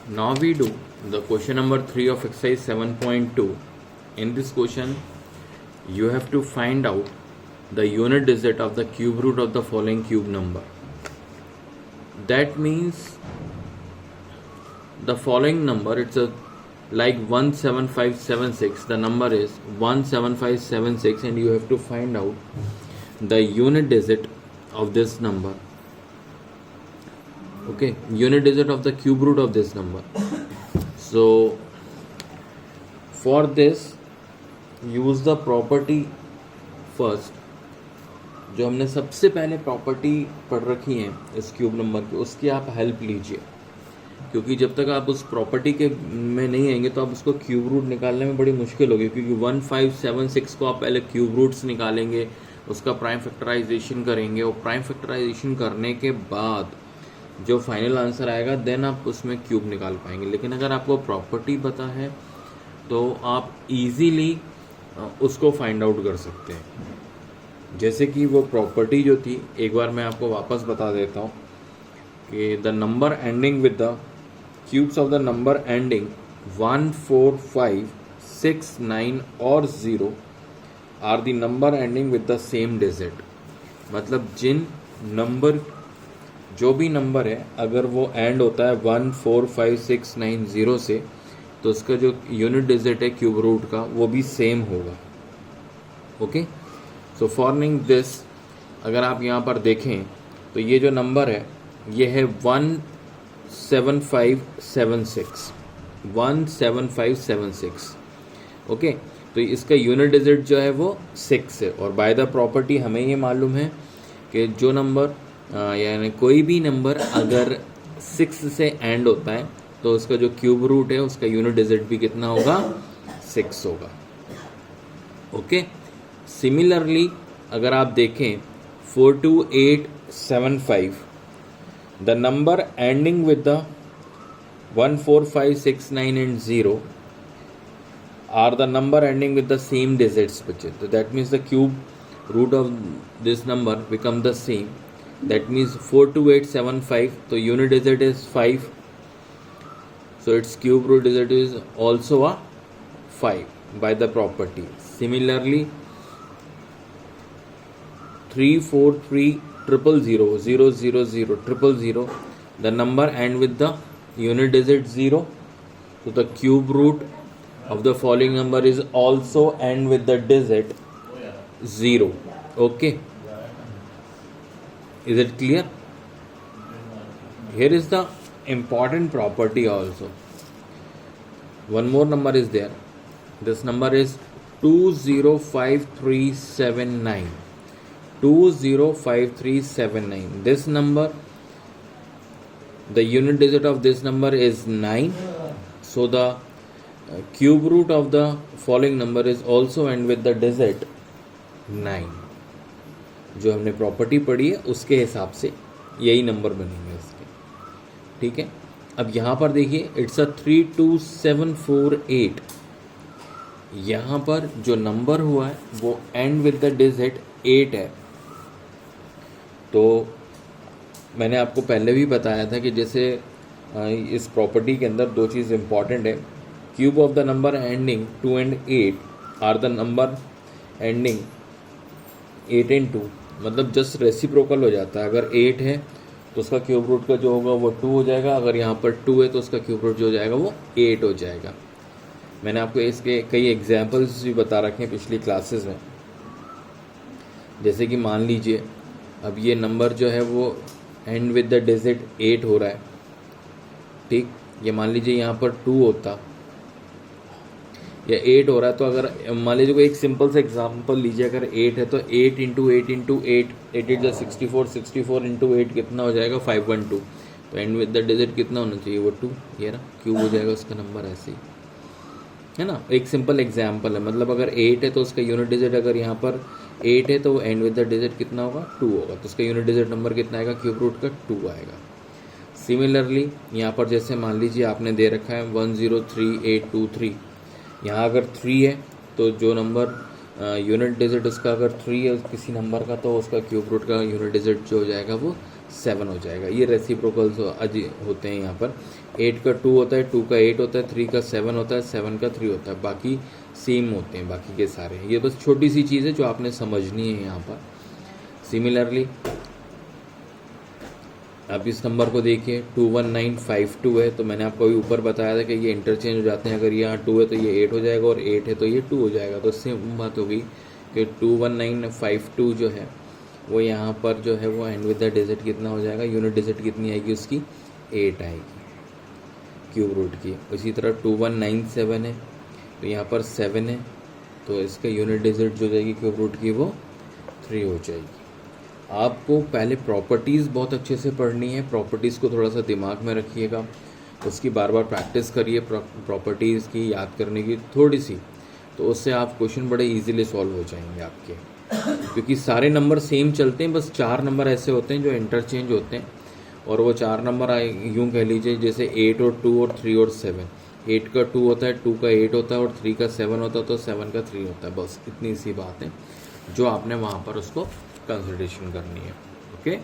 Now we do the question number 3 of exercise 7.2. In this question, you have to find out the unit digit of the cube root of the following cube number. That means the following number, it's a like 17576. The number is 17576, and you have to find out the unit digit of this number. Okay, unit digit of the cube root of this number. So for this, use the property first. जो हमने सबसे पहले property पढ़ रखी है इस cube number की, उसकी आप हेल्प लीजिए, क्योंकि जब तक आप उस प्रॉपर्टी के में नहीं आएंगे तो आप उसको क्यूब रूट निकालने में बड़ी मुश्किल होगी, क्योंकि 1576 को आप पहले क्यूब रूट्स निकालेंगे, उसका प्राइम फैक्टराइजेशन करेंगे, और प्राइम फैक्टराइजेशन करने के बाद जो फाइनल आंसर आएगा देन आप उसमें क्यूब निकाल पाएंगे। लेकिन अगर आपको प्रॉपर्टी पता है तो आप इजीली उसको फाइंड आउट कर सकते हैं। जैसे कि वो प्रॉपर्टी जो थी, एक बार मैं आपको वापस बता देता हूँ कि the number ending with the cubes of the number ending 1, 4, 5, 6, 9 और 0 are the number ending with the same digit. मतलब जिन नंबर, जो भी नंबर है, अगर वो एंड होता है 1, 4, 5, 6, 9, 0 से, तो उसका जो यूनिट डिजिट है क्यूब रूट का वो भी सेम होगा। Okay, so for knowing this, अगर आप यहाँ पर देखें तो ये जो नंबर है ये है 17576, 17576। ओके, तो इसका यूनिट डिजिट जो है वो 6 है, और बाय द प्रॉपर्टी हमें ये मालूम है कि जो नंबर यानी कोई भी नंबर अगर 6 से एंड होता है तो उसका जो क्यूब रूट है उसका यूनिट डिजिट भी कितना होगा, 6 होगा। ओके, सिमिलरली अगर आप देखें 42875, the number ending with the 1, 4, 5, 6, 9 and 0 are the number ending with the same digits, so that means the cube root of this number become the same. That means 42875, so unit digit is 5, so its cube root digit is also a 5 by the property. Similarly 34300000000, the number end with the unit digit 0, so the cube root of the following number is also end with the digit 0. Okay, is it clear? Here is the important property also. One more number is there. This number is 205379. 205379. This number, the unit digit of this number is 9. So the cube root of the following number is also end with the digit 9. जो हमने property पढ़ी है उसके हिसाब से यही number बनेंगे इसके। ठीक है, अब यहाँ पर देखिए इट्स अ 32748। यहाँ पर जो नंबर हुआ है वो एंड विद द डिजिट 8 है। तो मैंने आपको पहले भी बताया था कि जैसे इस प्रॉपर्टी के अंदर दो चीज़ इंपॉर्टेंट है। Cube of the number ending 2 and 8 are the number ending 8 and 2, मतलब जस्ट रेसिप्रोकल हो जाता है। अगर 8 है तो उसका क्यूब रूट का जो होगा वो 2 हो जाएगा, अगर यहाँ पर 2 है तो उसका क्यूब रूट जो हो जाएगा वो 8 हो जाएगा। मैंने आपको इसके कई एग्जाम्पल्स भी बता रखे हैं पिछली क्लासेस में। जैसे कि मान लीजिए अब ये नंबर जो है वो एंड विद द डिजिट 8 हो रहा है। ठीक, ये मान लीजिए यहाँ पर 2 होता या 8 हो रहा है, तो अगर मान लीजिए कोई एक सिंपल सा एग्जांपल लीजिए, अगर 8 है तो 8 इंटू 8 इंटू 8, 8 इज 64, 64 इंटू 8 कितना हो जाएगा, 512। तो एंड विद द डिजिट कितना होना चाहिए, वो 2, ये ना क्यूब हो जाएगा उसका नंबर, ऐसे ही है ना। एक सिंपल एग्जाम्पल है, मतलब अगर 8 है तो उसका यूनिट डिजिट, अगर यहाँ पर 8 है तो एंड विद द डिजिट कितना होगा, 2 होगा, तो उसका यूनिट डिजिट नंबर कितना आएगा, क्यूब रूट का 2 आएगा। सिमिलरली यहाँ पर जैसे मान लीजिए आपने दे रखा है 103823, यहाँ अगर 3 है तो जो नंबर यूनिट डिजिट उसका अगर 3 है किसी नंबर का, तो उसका क्यूब रूट का यूनिट डिजिट जो हो जाएगा वो 7 हो जाएगा। ये रेसिप्रोकल्स होते हैं यहाँ पर। 8 का 2 होता है, 2 का 8 होता है, 3 का 7 होता है, 7 का 3 होता है, बाकी सेम होते हैं बाकी के सारे। ये बस छोटी सी चीज़ है जो आपने समझनी है यहाँ पर। सिमिलरली आप इस नंबर को देखिए 21952 है, तो मैंने आपको अभी ऊपर बताया था कि ये इंटरचेंज हो जाते हैं। अगर यहाँ 2 है तो ये 8 हो जाएगा, और 8 है तो ये 2 हो जाएगा। तो सेम बात होगी कि 21952 जो है वो यहाँ पर जो है वो एंड विद द डिजिट कितना हो जाएगा, यूनिट डिजिट कितनी आएगी उसकी, 8 आएगी क्यूब रूट की। इसी तरह 2197 है तो यहाँ पर 7 है, तो इसका यूनिट डिजिट जो जाएगी क्यूब रूट की वो 3 हो जाएगी। आपको पहले प्रॉपर्टीज़ बहुत अच्छे से पढ़नी है, प्रॉपर्टीज़ को थोड़ा सा दिमाग में रखिएगा, उसकी बार बार प्रैक्टिस करिए प्रॉपर्टीज़ की याद करने की थोड़ी सी, तो उससे आप क्वेश्चन बड़े इजीली सॉल्व हो जाएंगे आपके। क्योंकि सारे नंबर सेम चलते हैं, बस 4 नंबर ऐसे होते हैं जो इंटरचेंज होते हैं, और वो 4 नंबर यूँ कह लीजिए जैसे 8 और 2 और 3 और 7। 8 का 2 होता है, 2 का 8 होता है, और 3 का 7 होता है, तो 7 का 3 होता है। बस इतनी सी बात है जो आपने वहाँ पर उसको कंसिडरेशन करनी है। ओके।